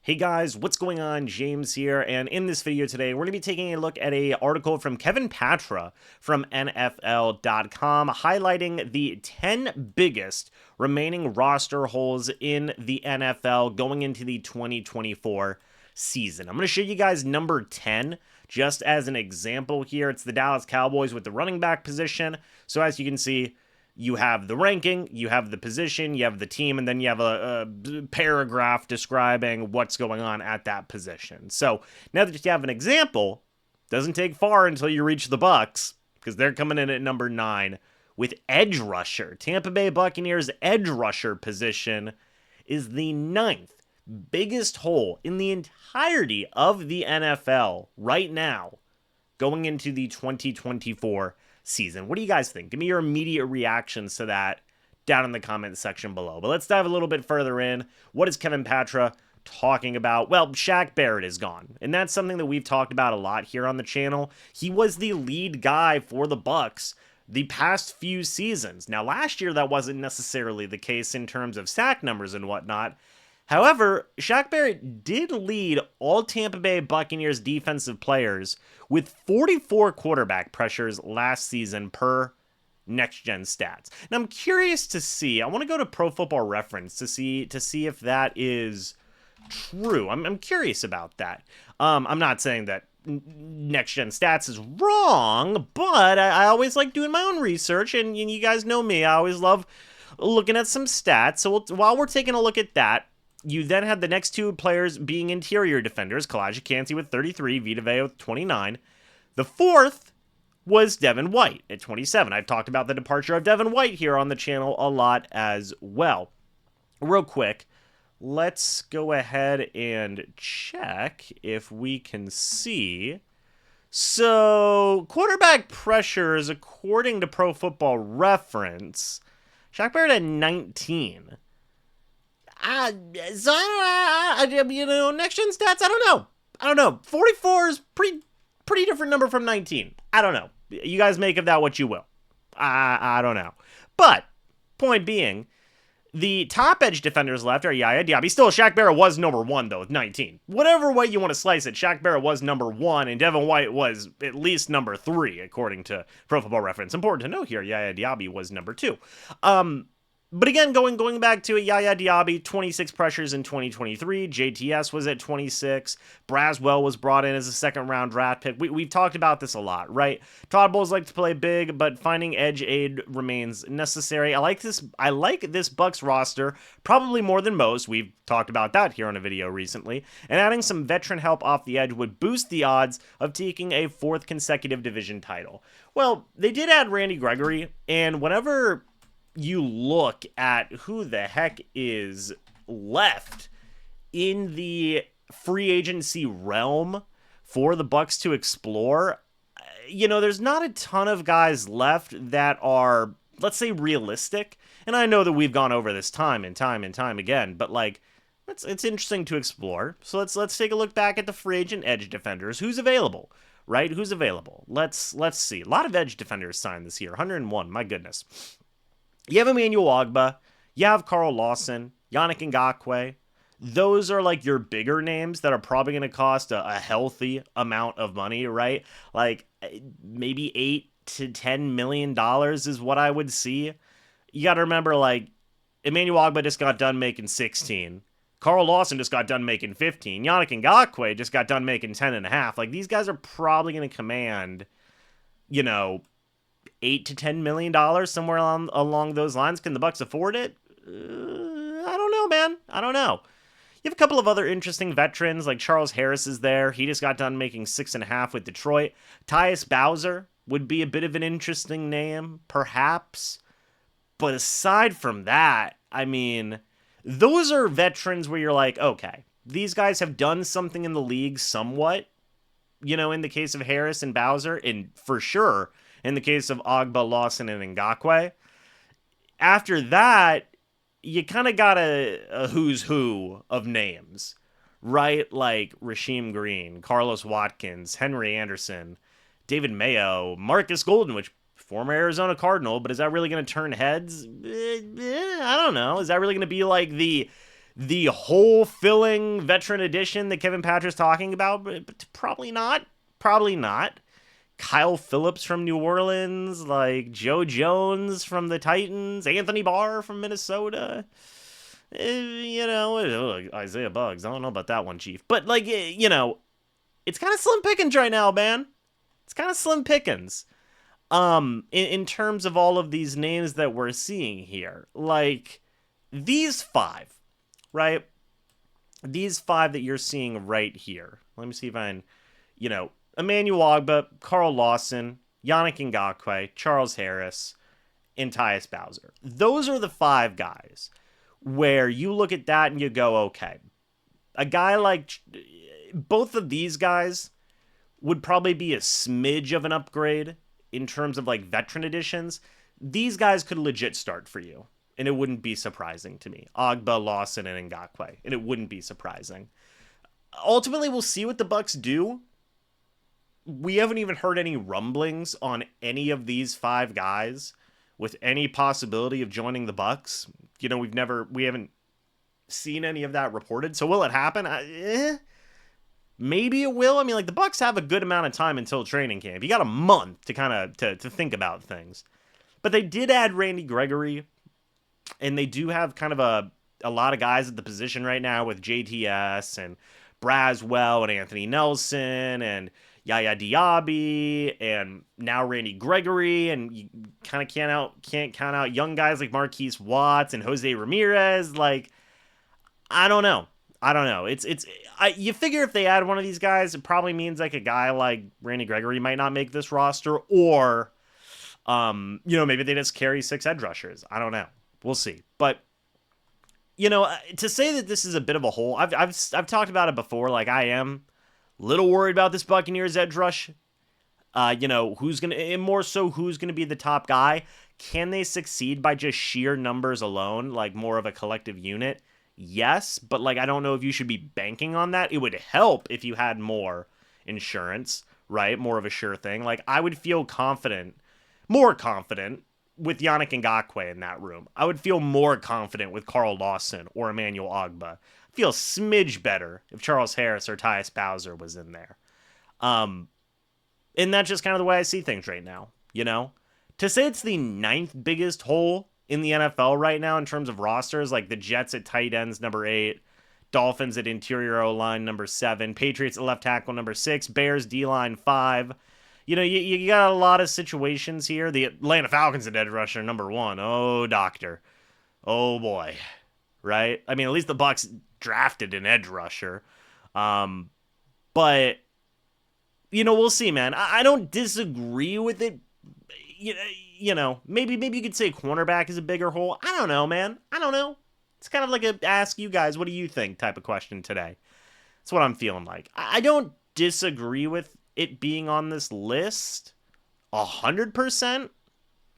Hey guys, what's going on? James here, and in this video today, we're going to be taking a look at an article from Kevin Patra from NFL.com highlighting the 10 biggest remaining roster holes in the NFL going into the 2024 season. I'm going to show you guys number 10 just as an example here. It's the Dallas Cowboys with the running back position. So as you can see, you have the ranking, you have the position, you have the team, and then you have a paragraph describing what's going on at that position. So now that you have an example, doesn't take far until you reach the Bucs, because they're coming in at number 9 with edge rusher. Tampa Bay Buccaneers edge rusher position is the 9th biggest hole in the entirety of the NFL right now going into the 2024 season. What do you guys think? Give me your immediate reactions to that down in the comment section below. But let's dive a little bit further in. What is Kevin Patra talking about? Well, Shaq Barrett is gone, and that's something that we've talked about a lot here on the channel. He was the lead guy for the Bucs the past few seasons. Now, last year that wasn't necessarily the case in terms of sack numbers and whatnot. However, Shaq Barrett did lead all Tampa Bay Buccaneers defensive players with 44 quarterback pressures last season per Next Gen Stats. Now, I'm curious to see. I want to go to Pro Football Reference to see if that is true. I'm curious about that. I'm not saying that Next Gen Stats is wrong, but I always like doing my own research, and you guys know me. I always love looking at some stats. So while we're taking a look at that, you then had the next two players being interior defenders, Kalijah Kancey with 33, Vita Vea with 29. The fourth was Devin White at 27. I've talked about the departure of Devin White here on the channel a lot as well. Real quick, let's go ahead and check if we can see. So, quarterback pressures, according to Pro Football Reference, Shaq Barrett had 19. So Next Gen Stats, I don't know. 44 is pretty different number from 19. I don't know. You guys make of that what you will. I don't know. But, point being, the top edge defenders left are Yaya Diaby. Still, Shaq Barrett was number 1, though, with 19. Whatever way you want to slice it, Shaq Barrett was number 1, and Devin White was at least number 3, according to Pro Football Reference. Important to note here, Yaya Diaby was number 2. But again, going back to it, Yaya Diaby, 26 pressures in 2023. JTS was at 26. Braswell was brought in as a second-round draft pick. We've talked about this a lot, right? Todd Bowles like to play big, but finding edge aid remains necessary. I like this Bucs roster probably more than most. We've talked about that here on a video recently. And adding some veteran help off the edge would boost the odds of taking a 4th consecutive division title. Well, they did add Randy Gregory, and whenever you look at who the heck is left in the free agency realm for the Bucs to explore, there's not a ton of guys left that are, let's say, realistic. And I know that we've gone over this time and time again, but it's interesting to explore. So let's take a look back at the free agent edge defenders. Who's available? Right? Who's available? Let's see. A lot of edge defenders signed this year. 101. My goodness. You have Emmanuel Ogbah, you have Carl Lawson, Yannick Ngakoue. Those are like your bigger names that are probably going to cost a healthy amount of money, right? Like maybe $8 to $10 million is what I would see. You got to remember, like, Emmanuel Ogbah just got done making 16. Carl Lawson just got done making 15. Yannick Ngakoue just got done making 10.5. Like, these guys are probably going to command, $8 to $10 million, somewhere along those lines. Can the Bucs afford it? I don't know, man. I don't know. You have a couple of other interesting veterans, like Charles Harris is there. He just got done making 6.5 with Detroit. Tyus Bowser would be a bit of an interesting name, perhaps. But aside from that, I mean, those are veterans where you're like, okay, these guys have done something in the league somewhat, in the case of Harris and Bowser, and for sure, in the case of Ogbah, Lawson, and Ngakoue. After that, you kind of got a who's who of names, right? Like Rasheem Green, Carlos Watkins, Henry Anderson, David Mayo, Marcus Golden, which former Arizona Cardinal, but is that really going to turn heads? I don't know. Is that really going to be like the the hole-filling veteran addition that Kevin Patrick's talking about? But probably not. Probably not. Kyle Phillips from New Orleans, like Joe Jones from the Titans, Anthony Barr from Minnesota. Isaiah Buggs. I don't know about that one, Chief. But, like, it's kind of slim pickings right now, man. It's kind of slim pickings. In terms of all of these names that we're seeing here. Like, these five, right? These five that you're seeing right here. Let me see if I can, Emmanuel Ogbah, Carl Lawson, Yannick Ngakoue, Charles Harris, and Tyus Bowser. Those are the five guys where you look at that and you go, okay, a guy like both of these guys would probably be a smidge of an upgrade in terms of like veteran additions. These guys could legit start for you, and it wouldn't be surprising to me. Ogbah, Lawson, and Ngakoue, and it wouldn't be surprising. Ultimately, we'll see what the Bucs do. We haven't even heard any rumblings on any of these five guys with any possibility of joining the Bucs. We haven't seen any of that reported. So will it happen? Maybe it will. I mean, like, the Bucs have a good amount of time until training camp. You got a month to kind of to think about things. But they did add Randy Gregory, and they do have kind of a lot of guys at the position right now with JTS and Braswell and Anthony Nelson and Yaya Diaby and now Randy Gregory, and you kind of can't count out young guys like Marquise Watts and Jose Ramirez. Like, I don't know. You figure if they add one of these guys, it probably means like a guy like Randy Gregory might not make this roster, or maybe they just carry 6 edge rushers. I don't know. We'll see. But to say that this is a bit of a hole, I've talked about it before. Like, I am a little worried about this Buccaneers edge rush. Who's gonna be the top guy? Can they succeed by just sheer numbers alone, like more of a collective unit? Yes, but like, I don't know if you should be banking on that. It would help if you had more insurance, right? More of a sure thing. Like, I would feel more confident with Yannick Ngakoue in that room. I would feel more confident with Carl Lawson or Emmanuel Ogbah. I feel a smidge better if Charles Harris or Tyus Bowser was in there. And that's just kind of the way I see things right now, To say it's the 9th biggest hole in the NFL right now in terms of rosters, like the Jets at tight ends, number 8, Dolphins at interior O-line, number 7, Patriots at left tackle, number 6, Bears D-line, 5. You got a lot of situations here. The Atlanta Falcons at edge rusher, number 1. Oh, doctor. Oh, boy. Right? I mean, at least the Bucs drafted an edge rusher. But, we'll see, man. I don't disagree with it. Maybe you could say cornerback is a bigger hole. I don't know, man. I don't know. It's kind of like a ask you guys, what do you think type of question today. That's what I'm feeling like. I don't disagree with it being on this list 100%.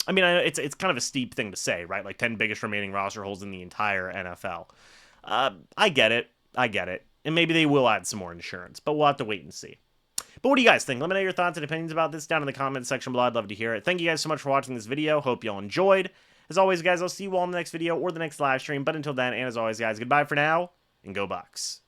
I mean, it's kind of a steep thing to say, right? Like 10 biggest remaining roster holes in the entire NFL. I get it. And maybe they will add some more insurance, but we'll have to wait and see. But what do you guys think? Let me know your thoughts and opinions about this down in the comments section below. I'd love to hear it. Thank you guys so much for watching this video. Hope y'all enjoyed. As always, guys, I'll see you all in the next video or the next live stream. But until then, and as always, guys, goodbye for now, and go Bucs.